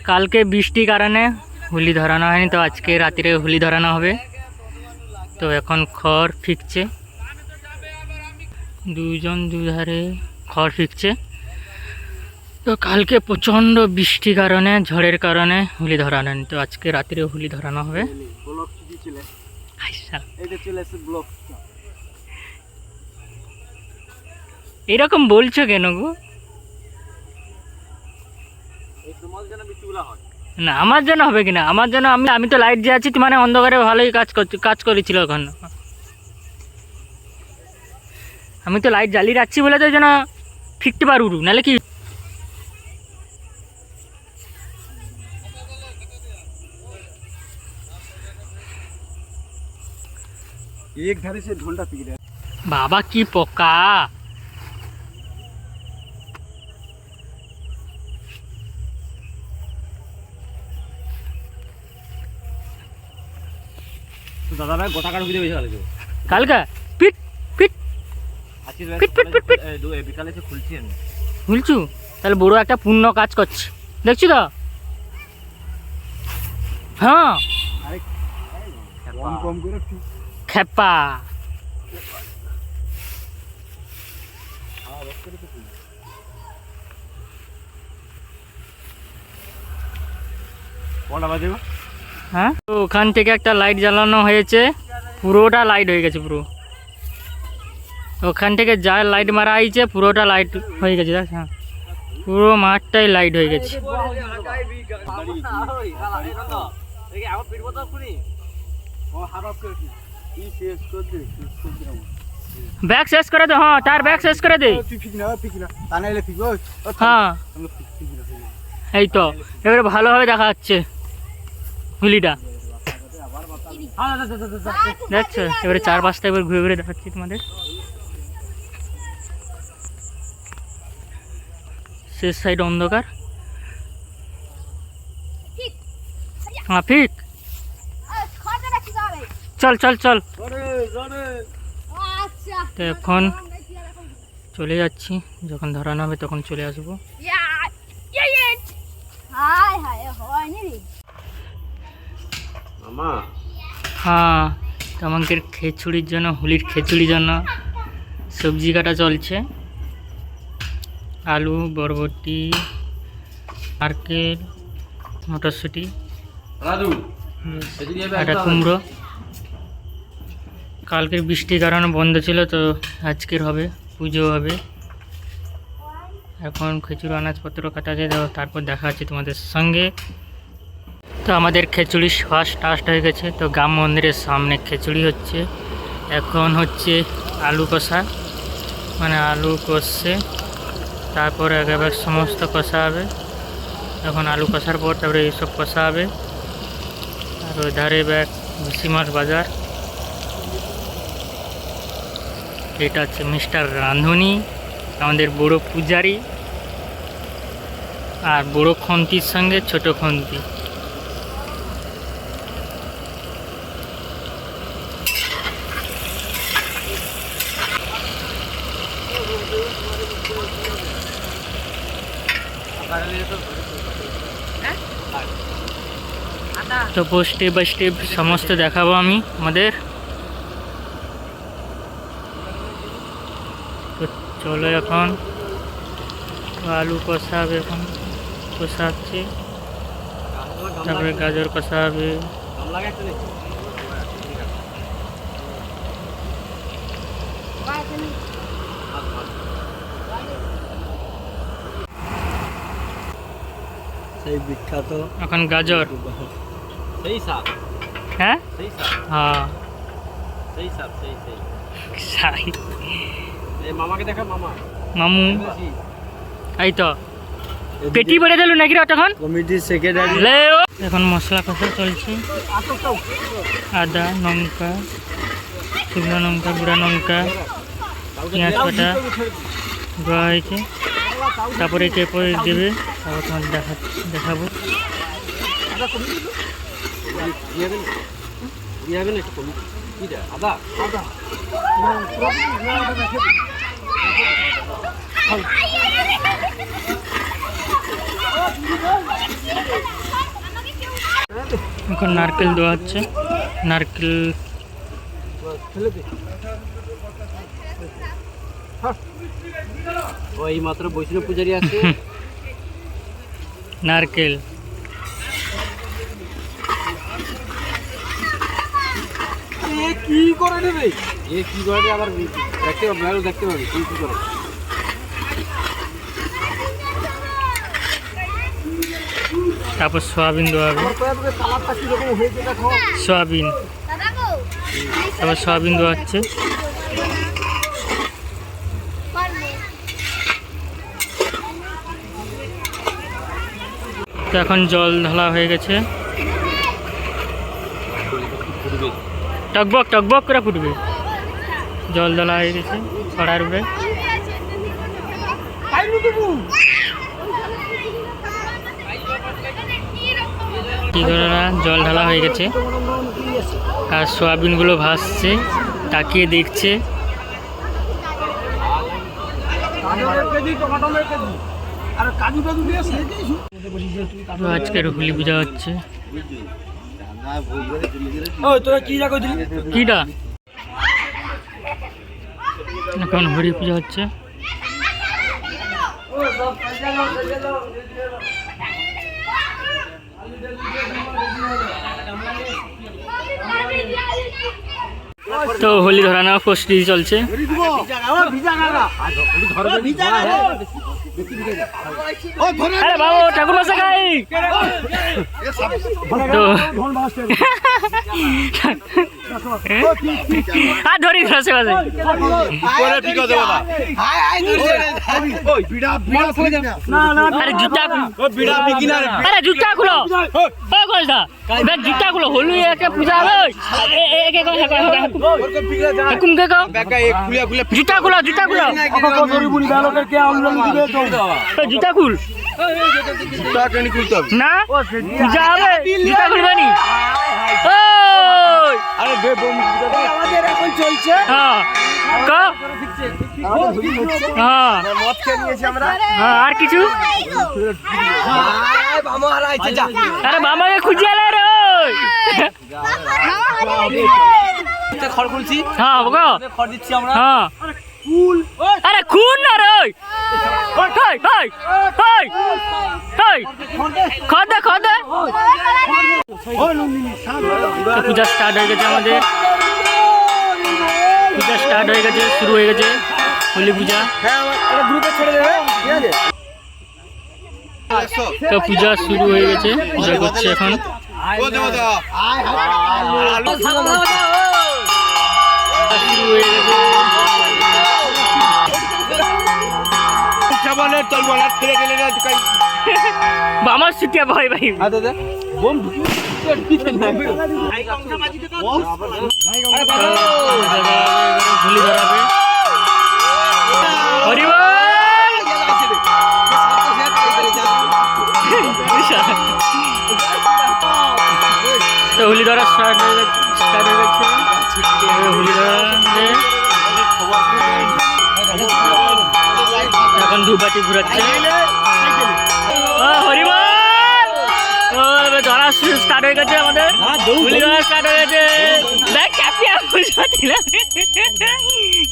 কালকে বৃষ্টির কারণে হুলি ধরানো হয়নি, তো আজকে রাত্রে হুলি ধরানো হবে। তো এখন খড় ফিকছে, দুজন দুধারে খড় ফিকছে। তো কালকে প্রচণ্ড বৃষ্টির কারণে, ঝড়ের কারণে হুলি ধরানো হয়নি, তো আজকে রাত্রে হুলি ধরানো হবে। এরকম বলছো কেন গো? না আমার জন্য হবে কিনা, আমার জন্য আমি তো লাইট দিয়ে আছি, মানে অন্ধকারে ভালোই কাজ করেছিল এখন। আমি তো লাইট জ্বালিয়ে রাখছি বলে তো যেন ফিরতে পারু, নাহলে কি एक धारे से ढोलटा पी रहा है। बाबा की पोका। तो दादा भाई गोटा काट दिए बेचा कल का पिट पिट পিট পিট পিট পিট বিকালে এসে খুলছি আমি। খুলছু? তাহলে বড় একটা পূর্ণ কাজ করছি, দেখছি তো। হ্যাঁ আরে কম কম করে খেপা। কোনটা বাজে গো? হ্যাঁ, তো ওখান থেকে একটা লাইট জ্বালানো হয়েছে, পুরোটা লাইট হয়ে গেছে পুরো। ওখান থেকে যা লাইট মারা হয়েছে পুরোটা লাইট হয়ে গেছে, দেখ। হ্যাঁ, পুরো মাঠটাই লাইট হয়ে গেছে। ব্যাগ শেষ করে দে। হ্যাঁ, তার ব্যাগ শেষ করে দে। হ্যাঁ এই তো এবারে ভালোভাবে দেখা যাচ্ছে হুলিটা, দেখছো? এবারে চার পাঁচটা এবার ঘুরে ঘুরে দেখাচ্ছি তোমাদের। শেষ সাইড অন্ধকার। হ্যাঁ ঠিক, চল চল চল। তো এখন চলে যাচ্ছি, যখন ধরানো হবে তখন চলে আসবো। হ্যাঁ, তো আমাদের খিচুড়ির জন্য, হুলির খিচুড়ির জন্য সবজি কাটা চলছে। আলু, বরবটি, নারকেল, মটরশুঁটি, একটা কুমড়ো। কালকের বৃষ্টির কারণে বন্ধ ছিল, তো আজকের হবে, পুজো হবে। এখন খিচুড়ি আনাজপত্র কাটা আছে, তারপর দেখা যাচ্ছে তোমাদের সঙ্গে। তো আমাদের খিচুড়ি ফার্স্ট হয়ে গেছে, তো গ্রাম মন্দিরের সামনে খিচুড়ি হচ্ছে। এখন হচ্ছে আলু কষা, মানে আলু কষছে, তারপরে একেবারে সমস্ত কষা হবে। এখন আলু কষার পর তারপরে এইসব কষা হবে। আর ওই ধারে ব্যাগ ভুসি মাছ বাজার। এটা হচ্ছে মিস্টার রাঁধুনি, আমাদের বড় পূজারি, আর বড় খন্তির সঙ্গে ছোট খন্তি। তো স্টেপ বাই স্টেপ সমস্ত দেখাবো আমি আমাদের। তো চলো এখন আলু কষা হবে, এখন কষা হচ্ছে, তারপরে গাজর কষা হবে। সেই বিখ্যাত এখন গাজর, সেই সাপ। হ্যাঁ সেই সাপ, হ্যাঁ সেই সাপ, সেই সাই। এই মামাকে দেখা, মামা মামু এই তো পেটি বেড়ে দিল নাকি তখন কমিটির সেক্রেটারি। এখন মশলা কষা চলছে, আদা, লঙ্কা, শুকনো লঙ্কা, গুঁড়া লঙ্কা, পেঁয়াজ কাটা দেওয়া হয়েছে। তারপরে কে পরে দেবে, তারপর তোমাদের দেখাবো। আদা এখন নারকেল দেওয়া হচ্ছে, নারকেল ওই মাত্র বৈষ্ণব পূজারি আছে। নারকেল কি করে নেবে, কি করে আবার দেখতে পাবে, দেখতে পাবে কি করে। তারপর সয়াবিন দেওয়া হবে, কালারটা কিরকম হয়েছে দেখো। সয়াবিন, তারপর সয়াবিন দেওয়া হচ্ছে। তো এখন জল ঢালা হয়ে গেছে, টকবক টকবক করে ফুটবে। জল ঢালা হয়ে গেছে কড়ার উপরে। কি করে না, জল ঢালা হয়ে গেছে আর সয়াবিনগুলো ভাসছে, তাকিয়ে দেখছে। তো আজকের হোলি পূজা হচ্ছে। কিটা এখন হোলি পূজা হচ্ছে। তো হোলি ধরানো প্রস্তুতি চলছে। আরে বাবু ঠাকুর মশাই তো আর ধরি ঘাসে ঘাসে আরে জুতা, আরে জুতা খুলো, জুতা খুলো, হোলি একে পূজা হবে। জুতা খুলো, জুতা খুলো, জুতা খুল না, পূজা হবে, জুতা খুলবে নি। আর কিছু আরে মামাকে খুঁজে আলে রে। খড় খুলছি, হ্যাঁ খড় দিচ্ছি আমরা। হ্যাঁ আরে খুন না রে, খদে খদে। পূজা স্টার্ট হয়ে গেছে আমাদের, পূজা স্টার্ট হয়ে গেছে, শুরু হয়ে গেছে হোলি পূজা। তো পূজা শুরু হয়ে গেছে, পূজা করছে এখন। শুরু হয়ে গেছে, আমার ছুটিয়া ভাই ভাই হোলি ধরাবে। তো হোলি ধরা স্টার্ট হয়ে গেছে, হোলি ধরা এখন ধূপবাতি ঘুরাচ্ছে। হরিবল ধরা স্টার্ট হয়ে গেছে আমাদের, হোলি ধরা স্টার্ট হয়ে গেছে। দেখ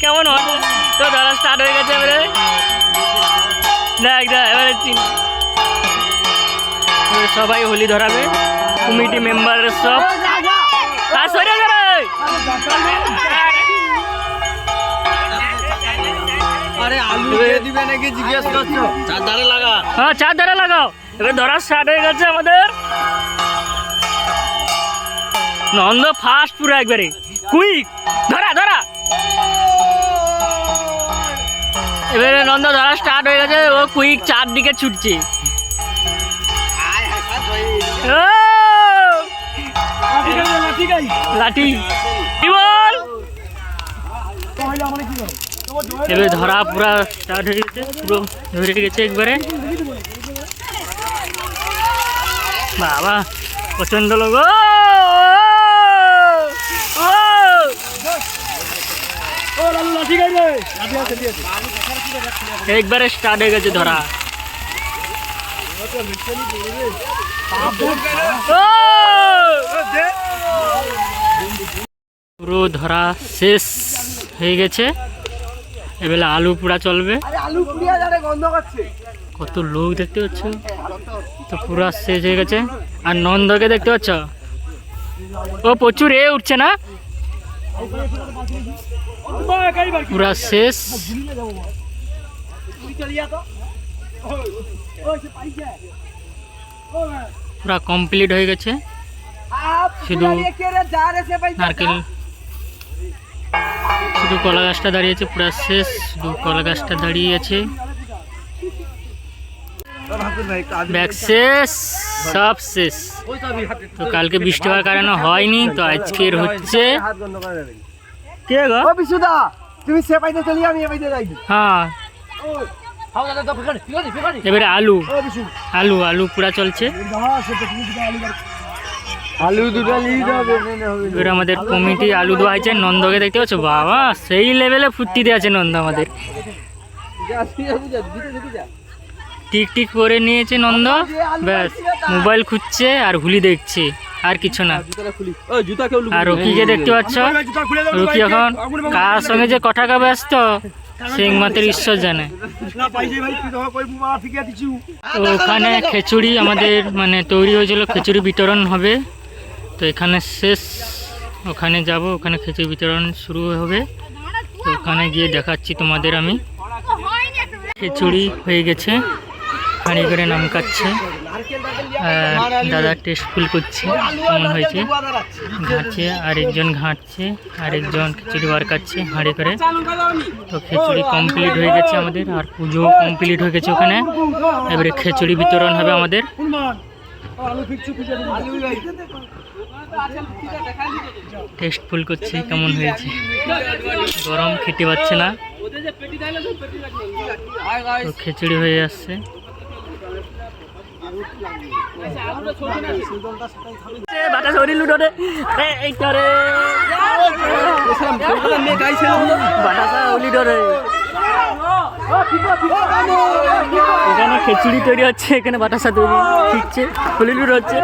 কেমন হবে, তো ধরা স্টার্ট হয়ে গেছে এবারে। দেখ দেখ এবারে সবাই হোলি ধরাবে, কমিটি মেম্বার সব। আর সরে গেলে হ্যাঁ চার ধারে লাগাও। এবার ধরা স্টার্ট হয়ে গেছে আমাদের। নন্দ ফাস্ট পুরো একবারে কুইক, ধরা ধরা। এবারে নন্দ ধরা স্টার্ট হয়ে গেছে, ও কুইক চারদিকে ছুটছে। লাঠি কি বল, এবারে ধরা পুরা স্টার্ট হয়ে গেছে, পুরো ধরে গেছে একবারে। বাবা প্রচন্ড লোক, একবারে স্টার্ট হয়ে গেছে ধরা। ও পুরো ধরা শেষ হয়ে গেছে, এবেলা আলু পোড়া চলবে। কত লোক দেখতে পাচ্ছ, তো পুরা শেষ হয়ে গেছে। আর নন্দকে দেখতে পাচ্ছ, ও প্রচুর উঠছে না, পুরা শেষ। পুরা কমপ্লিট হয়ে গেছে, শুধু নারকেল, শুধু কলা গাছটা দাঁড়িয়েছে, পুরা শেষ, শুধু কলা গাছটা দাঁড়িয়ে আছে। ব্যাগ শেষ, সব শেষ। তো কালকে বৃষ্টি হওয়ার কারণে হয়নি, তো আজকের হচ্ছে। কে গো বিশুদা, তুমি সে পাইতে চলি, আমি এ পাইতে যাই। হ্যাঁ, এবারে আলু আলু আলু পুরা চলছে। আলু দুটো এবারে আমাদের কমিটি আলু দেওয়া হয়েছে। নন্দকে দেখতে পাচ্ছ, বাবা সেই লেভেলে ফুর্তিতে আছে নন্দ আমাদের। টিক টিক করে নিয়েছে নন্দ, ব্যাস মোবাইল খুঁজছে আর হুলি দেখছে, আর কিছু না। আর রকিকে দেখতে পাচ্ছ, রকি এখন কার সঙ্গে যে কটাকা ব্যস্ত সে একমাত্র ঈশ্বর জানে। তো ওখানে খিচুড়ি আমাদের মানে তৈরি হয়েছিল, খিচুড়ি বিতরণ হবে। তো এখানে শেষ, ওখানে যাব, ওখানে খিচুড়ি বিতরণ শুরু হবে। তো ওখানে গিয়ে দেখাচ্ছি তোমাদের আমি। খিচুড়ি হয়ে গেছে, হাঁড়ি করে নাম কাটছে, আর দাদা টেস্টফুল করছে কেমন হয়েছে। ঘাটছে, আরেকজন ঘাঁটছে, আরেকজন খিচুড়ি বার কাটছে হাঁড়ি করে। তো খিচুড়ি কমপ্লিট হয়ে গেছে আমাদের, আর পুজো কমপ্লিট হয়ে গেছে ওখানে। এবারে খিচুড়ি বিতরণ হবে আমাদের। টেস্টফুল করছে কেমন হয়েছে, গরম খেতে পাচ্ছে না, তো খিচুড়ি হয়ে আসছে। বাতাস উড়ি লুডোরে, এখানে খিচুড়ি তৈরি হচ্ছে, এখানে বাতাসা তৈরি ঠিকছে, হলি লুডো হচ্ছে।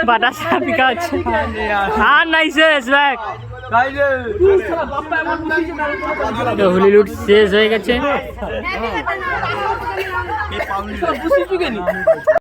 বাতাসা পিকা হচ্ছে, আর নাই শেষ ব্যাগ। হোলি লুট শেষ হয়ে গেছে।